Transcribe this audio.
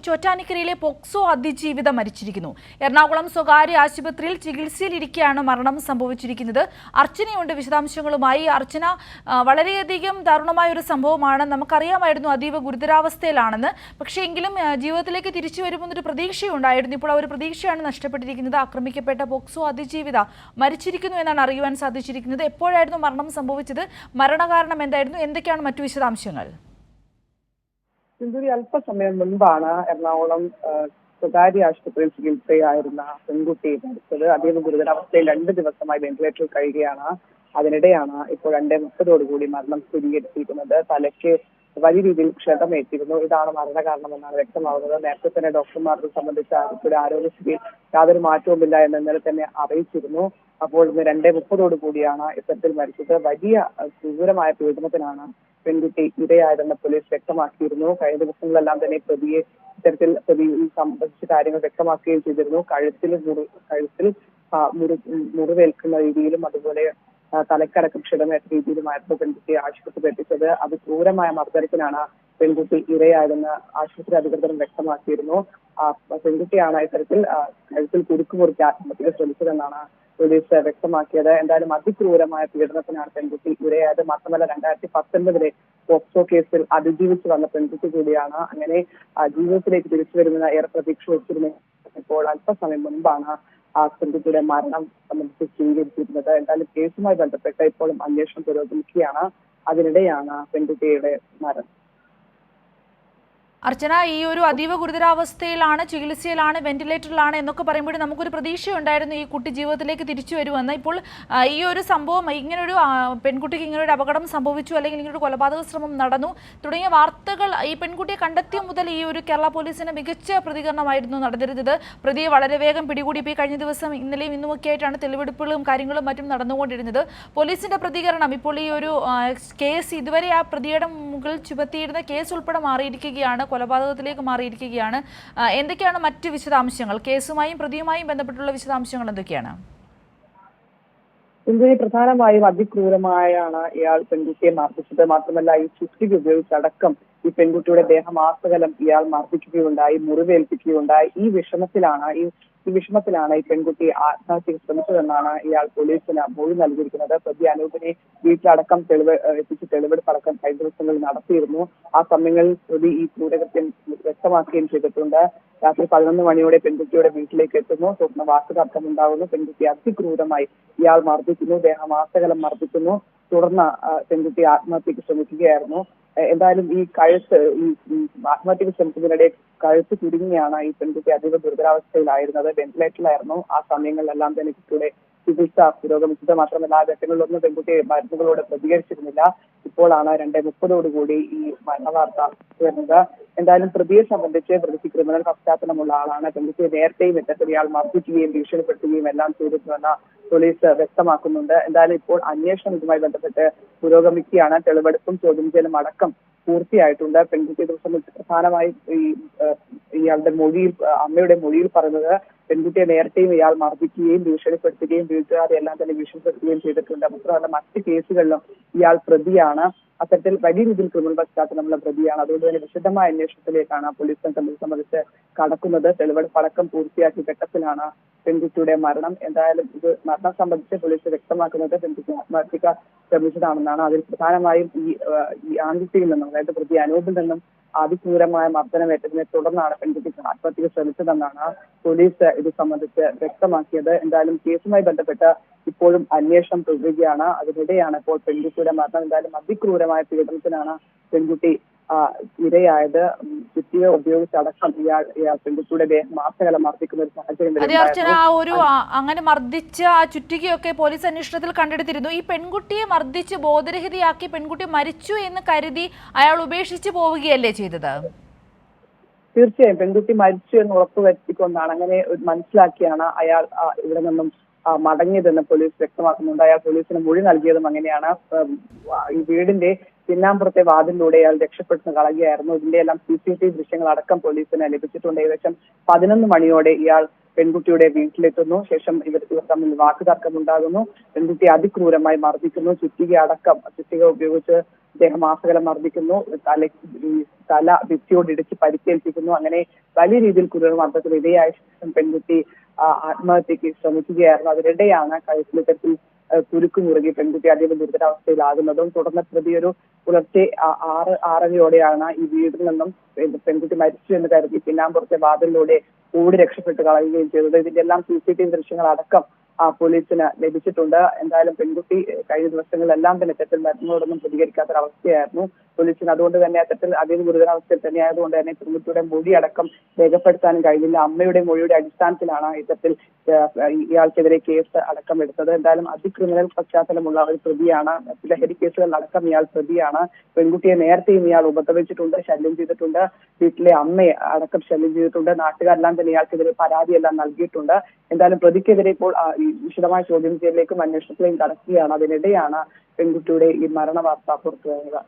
ചോറ്റാനിക്കരയിലെ POCSO അതിജീവിത മരിച്ചിരിക്കുന്നു. എറണാകുളം സ്വകാര്യ ആശുപത്രിയിൽ ചികിത്സയിലിരിക്കെയാണ് മരണം സംഭവിച്ചിരിക്കുന്നത്. അർച്ചനയുണ്ട് വിശദാംശങ്ങളുമായി. അർച്ചന, വളരെയധികം ദാരുണമായ ഒരു സംഭവമാണ്. നമുക്കറിയാമായിരുന്നു അതീവ ഗുരുതരാവസ്ഥയിലാണെന്ന്. പക്ഷേ എങ്കിലും ജീവിതത്തിലേക്ക് തിരിച്ചു വരുമെന്നൊരു പ്രതീക്ഷയുണ്ടായിരുന്നു. ഇപ്പോൾ ആ ഒരു പ്രതീക്ഷയാണ് നഷ്ടപ്പെട്ടിരിക്കുന്നത്. ആക്രമിക്കപ്പെട്ട പോക്സോ അതിജീവിത മരിച്ചിരിക്കുന്നു എന്നാണ് അറിയുവാൻ സാധിച്ചിരിക്കുന്നത്. എപ്പോഴായിരുന്നു മരണം സംഭവിച്ചത്? മരണകാരണം എന്തായിരുന്നു? എന്തൊക്കെയാണ് മറ്റു വിശദാംശങ്ങൾ? സിന്ധുരി അല്പസമയം മുൻപാണ് എറണാകുളം സ്വകാര്യ ആശുപത്രിയിൽ ചികിത്സയായിരുന്ന പെൺകുട്ടി മരിച്ചത്. അതീവ ഗുരുതരാവസ്ഥയിൽ 2 ദിവസമായി വെന്റിലേറ്ററിൽ കഴിയുകയാണ്. അതിനിടെയാണ് ഇപ്പോൾ 2:30 മരണം സ്ഥിരീകരിച്ചിരിക്കുന്നത്. തലയ്ക്ക് വലിയ രീതിയിൽ ക്ഷതമേറ്റിരുന്നു. ഇതാണ് മരണകാരണമെന്നാണ് വ്യക്തമാകുന്നത്. നേരത്തെ തന്നെ ഡോക്ടർമാർ സംബന്ധിച്ച ആരോഗ്യയുടെ ആരോഗ്യസ്ഥിതിയിൽ യാതൊരു മാറ്റവുമില്ല എന്ന് ഇന്നലെ തന്നെ അറിയിച്ചിരുന്നു. അപ്പോൾ ഇന്ന് 2:30 ഇത്തരത്തിൽ മരിച്ചത്. വലിയ ക്രൂരമായ പീഡനത്തിനാണ് പെൺകുട്ടി ഇരയായതെന്ന് പോലീസ് വ്യക്തമാക്കിയിരുന്നു. കഴിഞ്ഞ ദിവസങ്ങളെല്ലാം തന്നെ പ്രതിയെ ഇത്തരത്തിൽ സംബന്ധിച്ച കാര്യങ്ങൾ വ്യക്തമാക്കുകയും ചെയ്തിരുന്നു. കഴുത്തിൽ മുറിവേൽക്കുന്ന രീതിയിലും അതുപോലെ തലക്കടക്കം ക്ഷതമേറ്റ രീതിയിലുമായിരുന്നു പെൺകുട്ടിയെ ആശുപത്രിയിൽ എത്തിച്ചത്. അത് ക്രൂരമായ മർദ്ദനത്തിനാണ് പെൺകുട്ടി ഇരയായതെന്ന് ആശുപത്രി അധികൃതരും വ്യക്തമാക്കിയിരുന്നു. പെൺകുട്ടിയാണ് ഇത്തരത്തിൽ കഴുത്തിൽ കുരുക്ക് മുറിച്ച് ആത്മഹത്യക്ക് ശ്രമിച്ചതെന്നാണ് പോലീസ് വ്യക്തമാക്കിയത്. എന്തായാലും അതിക്രൂരമായ പീഡനത്തിനാണ് പെൺകുട്ടി ഇരയായത്. മാത്രമല്ല 2019 പോക്സോ കേസിൽ അതിജീവിച്ചു വന്ന പെൺകുട്ടി കൂടിയാണ്. അങ്ങനെ ജീവിതത്തിലേക്ക് തിരിച്ചു വരുമെന്ന് ഏറെ പ്രതീക്ഷ വെച്ചിരുന്നു. ഇപ്പോൾ അല്പസമയം മുൻപാണ് ആ പെൺകുട്ടിയുടെ മരണം സംബന്ധിച്ച് സ്ഥിരീകരിച്ചിരുന്നത്. എന്തായാലും കേസുമായി ബന്ധപ്പെട്ട് ഇപ്പോഴും അന്വേഷണം പുരോഗമിക്കുകയാണ്. അതിനിടെയാണ് പെൺകുട്ടിയുടെ മരണം. അർച്ചന, ഈ ഒരു അതീവ ഗുരുതരാവസ്ഥയിലാണ്, ചികിത്സയിലാണ്, വെന്റിലേറ്ററിലാണ് എന്നൊക്കെ പറയുമ്പോൾ നമുക്കൊരു പ്രതീക്ഷയുണ്ടായിരുന്നു ഈ കുട്ടി ജീവിതത്തിലേക്ക് തിരിച്ചു വരുമെന്ന്. ഇപ്പോൾ ഈ ഒരു സംഭവം, ഇങ്ങനൊരു പെൺകുട്ടിക്ക് ഇങ്ങനൊരു അപകടം സംഭവിച്ചു അല്ലെങ്കിൽ ഇങ്ങനൊരു കൊലപാതക ശ്രമം നടന്നു തുടങ്ങിയ വാർത്തകൾ ഈ പെൺകുട്ടിയെ കണ്ടെത്തിയ മുതൽ ഈ ഒരു കേരള പോലീസിന് മികച്ച പ്രതികരണമായിരുന്നു നടന്നിരുന്നത്. പ്രതിയെ വളരെ വേഗം പിടികൂടി. ഇപ്പോൾ കഴിഞ്ഞ ദിവസം ഇന്നലെയും ഇന്നുമൊക്കെ ആയിട്ടാണ് തെളിവെടുപ്പുകളും കാര്യങ്ങളും മറ്റും നടന്നുകൊണ്ടിരുന്നത്. പോലീസിന്റെ പ്രതികരണം ഇപ്പോൾ ഈ ഒരു കേസ് ഇതുവരെ ആ പ്രതിയുടെ മുകളിൽ ചുമത്തിയിരുന്ന കേസ് ഉൾപ്പെടെ മാറിയിരിക്കുകയാണ്, കൊലപാതകത്തിലേക്ക് മാറിയിരിക്കുകയാണ്. എന്തൊക്കെയാണ് മറ്റ് വിശദാംശങ്ങൾ? കേസുമായും പ്രതിയുമായും ബന്ധപ്പെട്ടുള്ള വിശദാംശങ്ങൾ എന്തൊക്കെയാണ്? ഇന്ത്യയിൽ പ്രധാനമായും അതിക്രൂരമായാണ് ഇയാൾ പെൺകുട്ടിയെ മർദ്ദിച്ചത്. മാത്രമല്ല ഈ ചുറ്റിക ഉപയോഗിച്ചടക്കം ഈ പെൺകുട്ടിയുടെ ദേഹമാസകലം ഇയാൾ മർദ്ദിക്കുകയുണ്ടായി, മുറിവേൽപ്പിക്കുകയുണ്ടായി. ഈ വിഷമത്തിലാണ് ഈ പെൺകുട്ടി ആത്മഹത്യക്ക് ശ്രമിച്ചതെന്നാണ് ഇയാൾ പോലീസിന് മൊഴി നൽകിയിരിക്കുന്നത്. പ്രതി അനൂപിനെ വീട്ടിലടക്കം തെളിവെടുപ്പടക്കം കഴിഞ്ഞ ദിവസങ്ങളിൽ നടത്തിയിരുന്നു. ആ സമയങ്ങളിൽ പ്രതി ഈ ക്രൂരകൃത്യം വ്യക്തമാക്കുകയും ചെയ്തിട്ടുണ്ട്. രാത്രി 11 മണിയോടെ പെൺകുട്ടിയുടെ വീട്ടിലേക്ക് എത്തുന്നു. തുടർന്ന് വാക്കുതർക്കം ഉണ്ടാകുന്നു. പെൺകുട്ടി അതിക്രൂരമായി ഇയാൾ മർദ്ദിക്കുന്നു, ദേഹമാസകലം മർദ്ദിക്കുന്നു. തുടർന്ന് പെൺകുട്ടി ആത്മഹത്യക്ക് ശ്രമിക്കുകയായിരുന്നു. എന്തായാലും ഈ ആത്മഹത്യക്ക് ശ്രമിക്കുന്നതിനിടെ കഴുത്ത് കുടുങ്ങിയാണ് ഈ പെൺകുട്ടി അതീവ ഗുരുതരാവസ്ഥയിലായിരുന്നത്. വെന്റിലേറ്ററിലായിരുന്നു. ആ സമയങ്ങളിലെല്ലാം തന്നെ കുട്ടിയുടെ ചികിത്സ പുരോഗമിച്ചത്. മാത്രമല്ല ആ ഘട്ടങ്ങളിലൊന്നും പെൺകുട്ടി മരുന്നുകളോട് പ്രതികരിച്ചിരുന്നില്ല. ഇപ്പോഴാണ് 2:30 ഈ മരണവാർത്ത വരുന്നത്. എന്തായാലും പ്രതിയെ സംബന്ധിച്ച് പ്രതിക്ക് ക്രിമിനൽ പശ്ചാത്തലമുള്ള ആളാണ്. പെൺകുട്ടിയെ നേരത്തെയും ഇത്തരത്തിൽ ഇയാൾ മർദ്ദിക്കുകയും ഭീഷണിപ്പെടുത്തുകയും എല്ലാം ചെയ്തിട്ടുണ്ടെന്ന് പോലീസ് വ്യക്തമാക്കുന്നുണ്ട്. എന്തായാലും ഇപ്പോൾ അന്വേഷണം ഇതുമായി ബന്ധപ്പെട്ട് പുരോഗമിക്കുകയാണ്. തെളിവെടുപ്പും ചോദ്യം ചെയ്യലും അടക്കം പൂർത്തിയായിട്ടുണ്ട്. പെൺകുട്ടിയെ സംബന്ധിച്ച് പ്രധാനമായും ഇയാളുടെ അമ്മയുടെ മൊഴിയിൽ പറയുന്നത് പെൺകുട്ടിയെ നേരത്തെയും ഇയാൾ മർദ്ദിക്കുകയും ഭീഷണിപ്പെടുത്തുകയും വീട്ടുകാരെ എല്ലാം തന്നെ ഭീഷണിപ്പെടുത്തുകയും ചെയ്തിട്ടുണ്ട്. മാത്രമല്ല മറ്റ് കേസുകളിലും ഇയാൾ പ്രതിയാണ്. അത്തരത്തിൽ വലിയ രീതിയിൽ ക്രിമിനൽ പശ്ചാത്തലമുള്ള പ്രതിയാണ്. അതുകൊണ്ട് തന്നെ വിശദമായ അന്വേഷണത്തിലേക്കാണ് പോലീസ് സംഘം സംബന്ധിച്ച് കടക്കുന്നത്. തെളിവെടുപ്പടക്കം പൂർത്തിയാക്കിയ ഘട്ടത്തിലാണ് പെൺകുട്ടിയുടെ മരണം. എന്തായാലും ഇത് മരണം സംബന്ധിച്ച് പോലീസ് വ്യക്തമാക്കുന്നത് പെൺകുട്ടി ആത്മഹത്യക്ക് ശ്രമിച്ചതാണെന്നാണ്. അതിൽ പ്രധാനമായും ഈ ആൺകുട്ടിയിൽ നിന്നും, അതായത് പ്രതി അനൂപിൽ നിന്നും അതിക്രൂരമായ മർദ്ദനമേറ്റതിനെ തുടർന്നാണ് പെൺകുട്ടിക്ക് ആത്മഹത്യക്ക് ശ്രമിച്ചതെന്നാണ് പോലീസ് ഇത് സംബന്ധിച്ച് വ്യക്തമാക്കിയത്. എന്തായാലും കേസുമായി ബന്ധപ്പെട്ട് ഇപ്പോഴും അന്വേഷണം തുടരുകയാണ്. അതിനിടെയാണ് ഇപ്പോൾ പെൺകുട്ടിയുടെ മരണം. എന്തായാലും അതിക്രൂരമായ പീഡനത്തിനാണ് പെൺകുട്ടി ഇരയായത്. ചുറ്റിക ഉപയോഗിച്ചടക്കം ഇയാൾ പെൺകുട്ടിയുടെ ദേഹമാസകലം മർദ്ദിക്കുന്ന ഒരു സാഹചര്യം. അങ്ങനെ മർദ്ദിച്ച ആ ചുറ്റികയൊക്കെ പോലീസ് അന്വേഷണത്തിൽ കണ്ടെടുത്തിരുന്നു. ഈ പെൺകുട്ടിയെ മർദ്ദിച്ച് ബോധരഹിതയാക്കി പെൺകുട്ടി മരിച്ചു എന്ന് കരുതി അയാൾ ഉപേക്ഷിച്ചു പോവുകയല്ലേ ചെയ്തത്? തീർച്ചയായും പെൺകുട്ടി മരിച്ചു എന്ന് ഉറപ്പുവരുത്തിക്കൊണ്ടാണ്, അങ്ങനെ മനസ്സിലാക്കിയാണ് അയാൾ ഇവിടെ നിന്നും മടങ്ങിയതെന്ന് പോലീസ് വ്യക്തമാക്കുന്നുണ്ട്. അയാൾ പോലീസിന് മൊഴി നൽകിയതും അങ്ങനെയാണ്. ഈ വീടിന്റെ പിന്നാമ്പുറത്തെ വാതിലിലൂടെ അയാൾ രക്ഷപ്പെടുന്ന കളയുകയായിരുന്നു. ഇതിന്റെ എല്ലാം CCTV ദൃശ്യങ്ങൾ അടക്കം പോലീസിന് ലഭിച്ചിട്ടുണ്ട്. ഏകദേശം 11 മണിയോടെ ഇയാൾ പെൺകുട്ടിയുടെ വീട്ടിലെത്തുന്നു. ശേഷം ഇവർ തമ്മിൽ വാക്കുതർക്കം ഉണ്ടാകുന്നു. പെൺകുട്ടി അതിക്രൂരമായി മർദ്ദിക്കുന്നു. ചുറ്റിക ഉപയോഗിച്ച് ദേഹമാസകലം മർദ്ദിക്കുന്നു, തല ഭിത്തിയോടിടിച്ച് പരിക്കേൽപ്പിക്കുന്നു. അങ്ങനെ വലിയ രീതിയിൽ ക്രൂരമർദ്ദത്തിന് ഇരയായ ശേഷം പെൺകുട്ടി ആത്മഹത്യക്ക് ശ്രമിക്കുകയായിരുന്നു. അതിനിടെയാണ് കഴുത്തിൽ ഇത്തരത്തിൽ കുരുക്ക് മുറുകി പെൺകുട്ടി അതീവ ഗുരുതരാവസ്ഥയിലാകുന്നതും. തുടർന്ന് പ്രതി ഒരു പുലർച്ചെ 6:30യോടെയാണ് ഈ വീട്ടിൽ നിന്നും പെൺകുട്ടി മരിച്ചു എന്ന് കരുതി പിന്നാമ്പുറത്തെ വാതിലിലൂടെ ഓടി രക്ഷപ്പെട്ട് കളയുകയും ചെയ്തത്. ഇതിന്റെ എല്ലാം CCTV ദൃശ്യങ്ങൾ അടക്കം പോലീസിന് ലഭിച്ചിട്ടുണ്ട്. എന്തായാലും പെൺകുട്ടി കഴിഞ്ഞ ദിവസങ്ങളിലെല്ലാം തന്നെ അത്തരത്തിൽ മരുന്നുകളൊന്നും പ്രതികരിക്കാത്തൊരവസ്ഥയായിരുന്നു. പോലീസിന് അതുകൊണ്ട് തന്നെ അത്തരത്തിൽ അതീവ ഗുരുതരാവസ്ഥയിൽ തന്നെ ആയതുകൊണ്ട് തന്നെ പെൺകുട്ടിയുടെ മൊഴി അടക്കം രേഖപ്പെടുത്താനും കഴിഞ്ഞില്ല. അമ്മയുടെ മൊഴിയുടെ അടിസ്ഥാനത്തിലാണ് ഇത്തരത്തിൽ ഇയാൾക്കെതിരെ കേസ് അടക്കം എടുത്തത്. എന്തായാലും അതിക്രിമിനൽ പശ്ചാത്തലമുള്ള ഒരു പ്രതിയാണ്. ലഹരി കേസുകളിലടക്കം ഇയാൾ പ്രതിയാണ്. പെൺകുട്ടിയെ നേരത്തെയും ഇയാൾ ഉപദ്രവിച്ചിട്ടുണ്ട്, ശല്യം ചെയ്തിട്ടുണ്ട്. വീട്ടിലെ അമ്മയെ അടക്കം ശല്യം ചെയ്തിട്ടുണ്ട്. നാട്ടുകാരെല്ലാം തന്നെ ഇയാൾക്കെതിരെ പരാതിയെല്ലാം നൽകിയിട്ടുണ്ട്. എന്തായാലും പ്രതിക്കെതിരെ ഇപ്പോൾ വിശദമായ ചോദ്യം ചെയ്യലിലേക്കും അന്വേഷണത്തിലേക്കും കടക്കുകയാണ്. അതിനിടെയാണ് പെൺകുട്ടിയുടെ ഈ മരണ വാർത്ത പുറത്തുവരുന്നത്.